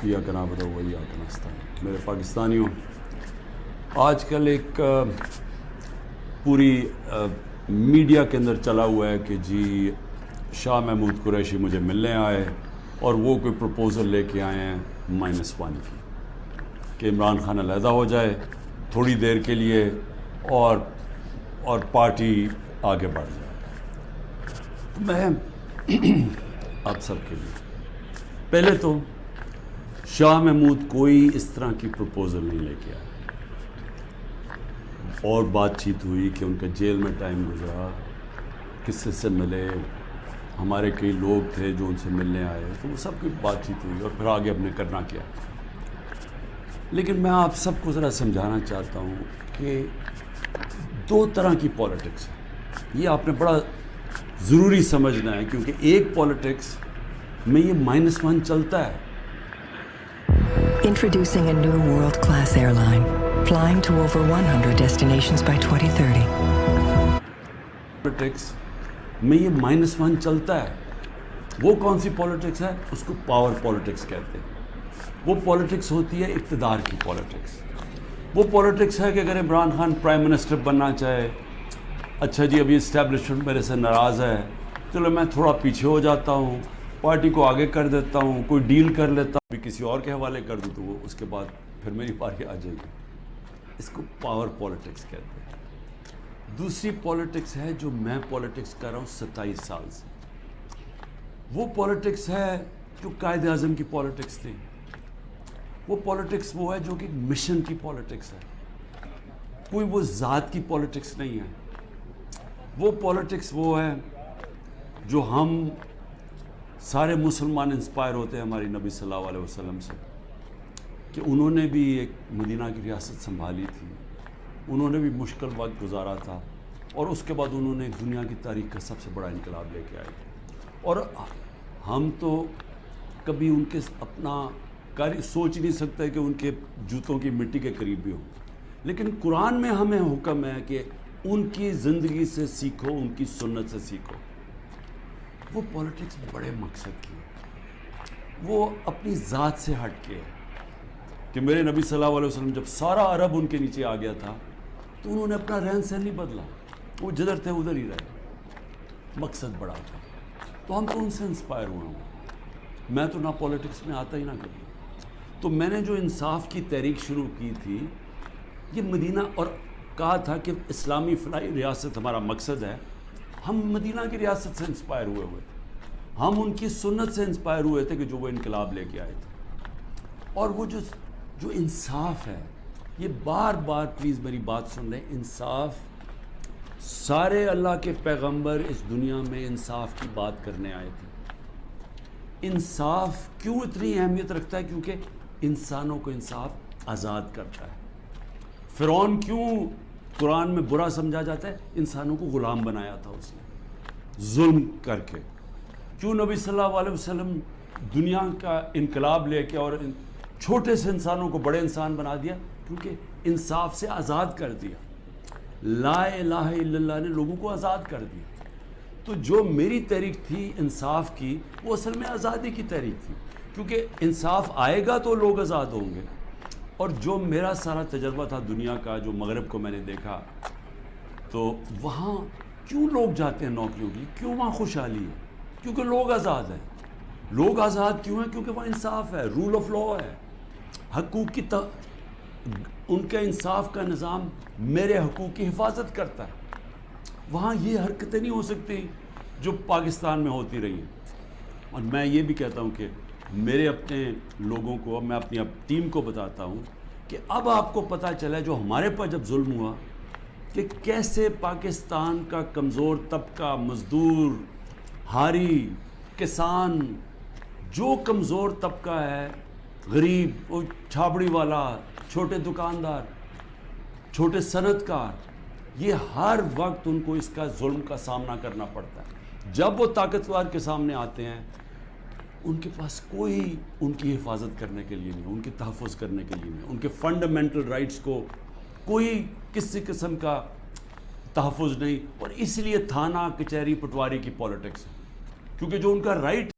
ایاک نعبد و ایاک نستعین۔ میرے پاکستانیوں، آج کل ایک پوری میڈیا کے اندر چلا ہوا ہے کہ جی شاہ محمود قریشی مجھے ملنے آئے اور وہ کوئی پروپوزل لے کے آئے ہیں -1 کی، کہ عمران خان علیحدہ ہو جائے تھوڑی دیر کے لیے اور پارٹی آگے بڑھ جائے۔ میں آپ سب کے لیے پہلے تو شاہ محمود کوئی اس طرح کی پروپوزل نہیں لے کے آئے، اور بات چیت ہوئی کہ ان کا جیل میں ٹائم گزرا، کس سے ملے، ہمارے کئی لوگ تھے جو ان سے ملنے آئے، تو وہ سب کی بات چیت ہوئی اور پھر آگے ہم نے کرنا کیا۔ لیکن میں آپ سب کو ذرا سمجھانا چاہتا ہوں کہ 2 طرح کی پالیٹکس ہے، یہ آپ نے بڑا ضروری سمجھنا ہے، کیونکہ ایک پالیٹکس میں یہ -1 چلتا ہے۔ Introducing a new world-class airline, flying to over 100 destinations by 2030. Politics میں یہ -1 چلتا ہے۔ وہ کون سی پالیٹکس ہے؟ اس کو پاور پالیٹکس کہتے ہیں۔ وہ پالیٹکس ہوتی ہے اقتدار کی پالیٹکس۔ وہ پالیٹکس ہے کہ اگر عمران خان پرائم منسٹر بننا چاہے، اچھا جی ابھی اسٹیبلشمنٹ میرے سے ناراض ہے، چلو میں تھوڑا پیچھے ہو جاتا ہوں، پارٹی کو آگے کر دیتا ہوں، کوئی ڈیل کر لیتا ہوں، بھی کسی اور کے حوالے کر دوں تو وہ اس کے بعد پھر میری پارٹی آ جائے گی۔ اس کو پاور پالیٹکس کہتے ہیں۔ دوسری پالیٹکس ہے جو میں پالیٹکس کر رہا ہوں 27 سال سے، وہ پالیٹکس ہے جو قائد اعظم کی پالیٹکس تھی۔ وہ پالیٹکس وہ ہے جو کہ مشن کی پالیٹکس ہے، کوئی وہ ذات کی پالیٹکس نہیں ہے۔ وہ پالیٹکس وہ ہے جو ہم سارے مسلمان انسپائر ہوتے ہیں ہماری نبی صلی اللہ علیہ وسلم سے، کہ انہوں نے بھی ایک مدینہ کی ریاست سنبھالی تھی، انہوں نے بھی مشکل وقت گزارا تھا، اور اس کے بعد انہوں نے دنیا کی تاریخ کا سب سے بڑا انقلاب لے کے آئے تھے۔ اور ہم تو کبھی ان کے اپنا سوچ نہیں سکتے کہ ان کے جوتوں کی مٹی کے قریب بھی ہوں، لیکن قرآن میں ہمیں حکم ہے کہ ان کی زندگی سے سیکھو، ان کی سنت سے سیکھو۔ وہ پالیٹکس بڑے مقصد کی ہے، وہ اپنی ذات سے ہٹ کے ہے، کہ میرے نبی صلی اللہ علیہ وسلم جب سارا عرب ان کے نیچے آ گیا تھا تو انہوں نے اپنا رہن سہن نہیں بدلا، وہ جدھر تھے ادھر ہی رہے، مقصد بڑا تھا۔ تو ہم تو ان سے انسپائر ہوئے ہوں۔ میں تو نہ پالیٹکس میں آتا ہی نہ کبھی، تو میں نے جو انصاف کی تحریک شروع کی تھی، یہ مدینہ، اور کہا تھا کہ اسلامی فلاحی ریاست ہمارا مقصد ہے۔ ہم مدینہ کی ریاست سے انسپائر ہوئے تھے، ہم ان کی سنت سے انسپائر ہوئے تھے کہ جو وہ انقلاب لے کے آئے تھے۔ اور وہ جو انصاف ہے، یہ بار بار پلیز میری بات سن لیں، انصاف، سارے اللہ کے پیغمبر اس دنیا میں انصاف کی بات کرنے آئے تھے۔ انصاف کیوں اتنی اہمیت رکھتا ہے؟ کیونکہ انسانوں کو انصاف آزاد کرتا ہے۔ فرعون کیوں قرآن میں برا سمجھا جاتا ہے؟ انسانوں کو غلام بنایا تھا اس نے ظلم کر کے۔ کیوں نبی صلی اللہ علیہ وسلم دنیا کا انقلاب لے کے اور چھوٹے سے انسانوں کو بڑے انسان بنا دیا؟ کیونکہ انصاف سے آزاد کر دیا، لا الہ الا اللہ نے لوگوں کو آزاد کر دیا۔ تو جو میری تحریک تھی انصاف کی، وہ اصل میں آزادی کی تحریک تھی، کیونکہ انصاف آئے گا تو لوگ آزاد ہوں گے۔ اور جو میرا سارا تجربہ تھا دنیا کا، جو مغرب کو میں نے دیکھا، تو وہاں کیوں لوگ جاتے ہیں نوکریوں کی، کیوں وہاں خوشحالی ہے؟ کیونکہ لوگ آزاد ہیں۔ لوگ آزاد کیوں ہیں؟ کیونکہ وہاں انصاف ہے، رول آف لا ہے، حقوق کی ان کے انصاف کا نظام میرے حقوق کی حفاظت کرتا ہے۔ وہاں یہ حرکتیں نہیں ہو سکتی جو پاکستان میں ہوتی رہی ہیں۔ اور میں یہ بھی کہتا ہوں کہ میرے اپنے لوگوں کو، میں اپنی ٹیم کو بتاتا ہوں کہ اب آپ کو پتہ چلا جو ہمارے پر جب ظلم ہوا، کہ کیسے پاکستان کا کمزور طبقہ، مزدور، ہاری، کسان، جو کمزور طبقہ ہے، غریب، وہ چھابڑی والا، چھوٹے دکاندار، چھوٹے صنعت کار، یہ ہر وقت ان کو اس کا ظلم کا سامنا کرنا پڑتا ہے۔ جب وہ طاقتور کے سامنے آتے ہیں، ان کے پاس کوئی ان کی حفاظت کرنے کے لیے نہیں، ان کے تحفظ کرنے کے لیے نہیں، ان کے فنڈامنٹل رائٹس کو کوئی کسی قسم کا تحفظ نہیں۔ اور اس لیے تھانہ کچہری پٹواری کی پالیٹکس ہے، کیونکہ جو ان کا رائٹ